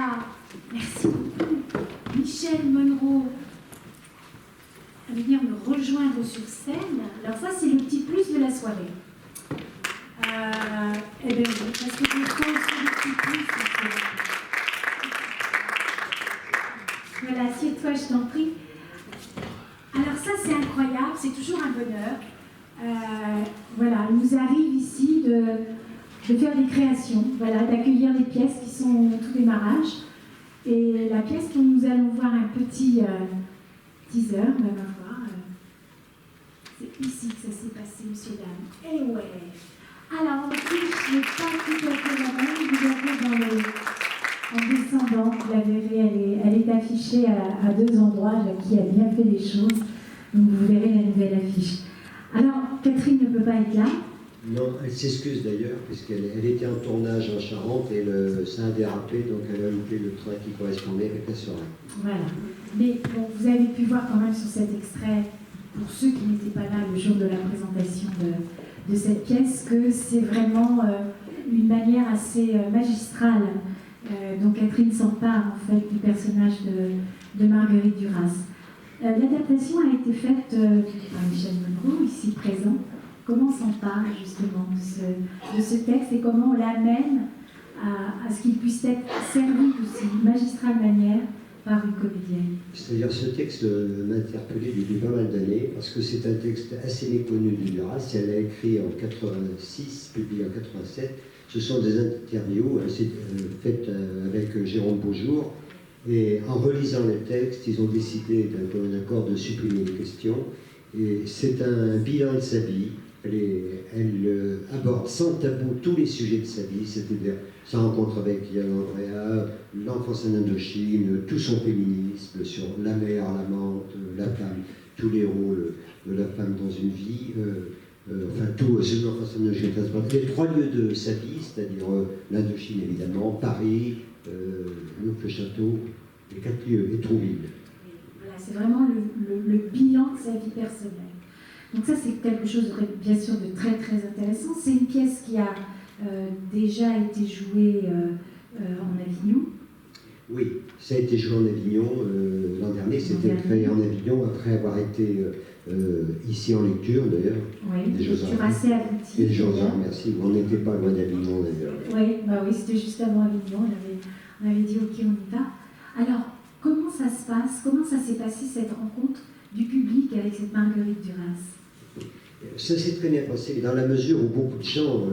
va, merci beaucoup, Michel Monroe, à venir me rejoindre sur scène. Alors ça, c'est le petit plus de la soirée. Eh bien, parce que je trouve aussi le petit plus. Voilà, assieds-toi, je t'en prie. Alors ça, c'est incroyable, c'est toujours un bonheur. Voilà, il nous arrive ici de faire des créations, voilà, d'accueillir des pièces qui sont au tout démarrage. Et la pièce dont nous allons voir un petit teaser, on va voir. C'est ici que ça s'est passé, messieurs, dames. Eh ouais. Alors, en plus, je n'ai pas tout à fait la même, vous avez en descendant, vous la verrez, elle est affichée à deux endroits, qui a bien fait les choses. Donc vous verrez la nouvelle affiche. Alors, Catherine ne peut pas être là. Non, elle s'excuse d'ailleurs, puisqu'elle était en tournage en Charente et ça a dérapé, donc elle a loupé le train qui correspondait avec la soirée. Voilà. Mais bon, vous avez pu voir quand même sur cet extrait, pour ceux qui n'étaient pas là le jour de la présentation de cette pièce, que c'est vraiment une manière assez magistrale dont Catherine s'empare en fait du personnage de Marguerite Duras. L'adaptation a été faite par Michel Monroe, ici présent. Comment on s'empare justement de ce texte et comment on l'amène à ce qu'il puisse être servi de si magistrale manière par une comédienne? C'est-à-dire, ce texte m'a interpellé depuis pas mal d'années, parce que c'est un texte assez méconnu de Duras. Elle l'a écrit en 86, publié en 87. Ce sont des interviews faites avec Jérôme Beaujour. Et en relisant les textes, ils ont décidé d'un commun accord de supprimer les questions. Et c'est un bilan de sa vie. Elle aborde sans tabou tous les sujets de sa vie, c'est-à-dire sa rencontre avec Yann Andrea, l'enfance en Indochine, tout son féminisme sur la mère, l'amante, la femme, tous les rôles de la femme dans une vie, enfin tout, c'est l'enfance en Indochine. Les trois lieux de sa vie, c'est-à-dire l'Indochine évidemment, Paris, le château, les 4 lieux, et Trouville. Voilà, c'est vraiment le bilan de sa vie personnelle. Donc ça, c'est quelque chose, bien sûr, de très très intéressant. C'est une pièce qui a déjà été jouée en Avignon. Oui, ça a été joué en Avignon l'an dernier. C'était créé en Avignon après avoir été ici en lecture, d'ailleurs. Oui, une lecture assez aboutie. Et merci. On n'était pas loin d'Avignon, d'ailleurs. Oui, c'était juste avant Avignon. On avait dit, OK, on y va. Alors, comment ça se passe? Comment ça s'est passé, cette rencontre du public avec cette Marguerite Duras? Ça s'est très bien passé, dans la mesure où beaucoup de gens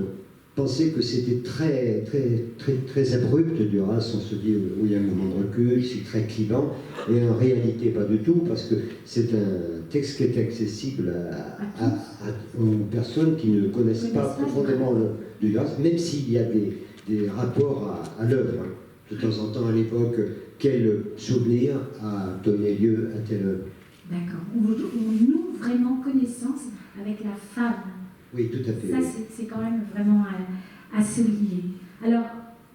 pensaient que c'était très, très, très, très abrupt, Duras. On se dit, oui, il y a un moment de recul, c'est très clivant, et en réalité, pas du tout, parce que c'est un texte qui est accessible aux personnes qui ne connaissent pas profondément Duras, même s'il y a des rapports à l'œuvre. De temps en temps, à l'époque, quel souvenir a donné lieu à telle œuvre. D'accord. On noue vraiment connaissance avec la femme. Oui, tout à fait. Ça, c'est quand même vraiment à souligner. Alors,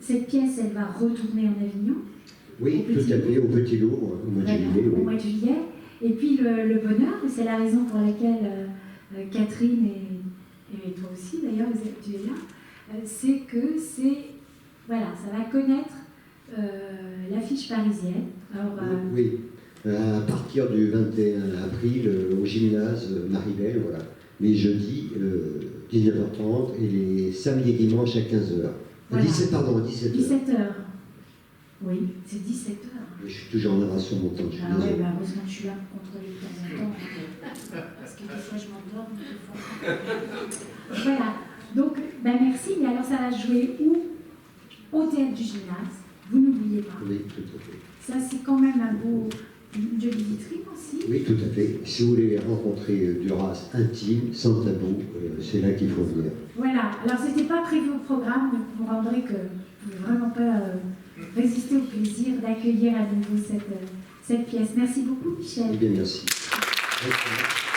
cette pièce, elle va retourner en Avignon. Oui, tout à fait, au Petit Louvre, au mois de juillet. Au mois de juillet. Et puis, le bonheur, c'est la raison pour laquelle Catherine et toi aussi, d'ailleurs, tu es là, c'est que voilà, ça va connaître l'affiche parisienne. Alors, oui. À partir du 21 avril, au gymnase Maribel, voilà. Les jeudis, 19h30, et les samedis et dimanches à 15h. Voilà. 17h. 17h. Oui, c'est 17h. Je suis toujours en avance sur mon temps. Ah ouais, bah, heureusement que je suis là pour contrôler de temps en temps. Parce que des fois, je m'endors. Voilà. Donc, ben merci. Mais alors, ça va jouer où? Au théâtre du gymnase. Vous n'oubliez pas. Oui, tout à fait. Ça, c'est quand même une jolie vitrine aussi. Oui, tout à fait. Si vous voulez rencontrer Duras intime, sans tabou, c'est là qu'il faut venir. Voilà. Alors, c'était pas prévu au programme, mais vous comprendrez que vous ne pouvez vraiment pas résister au plaisir d'accueillir à nouveau cette pièce. Merci beaucoup, Michel. Eh bien, merci. Merci.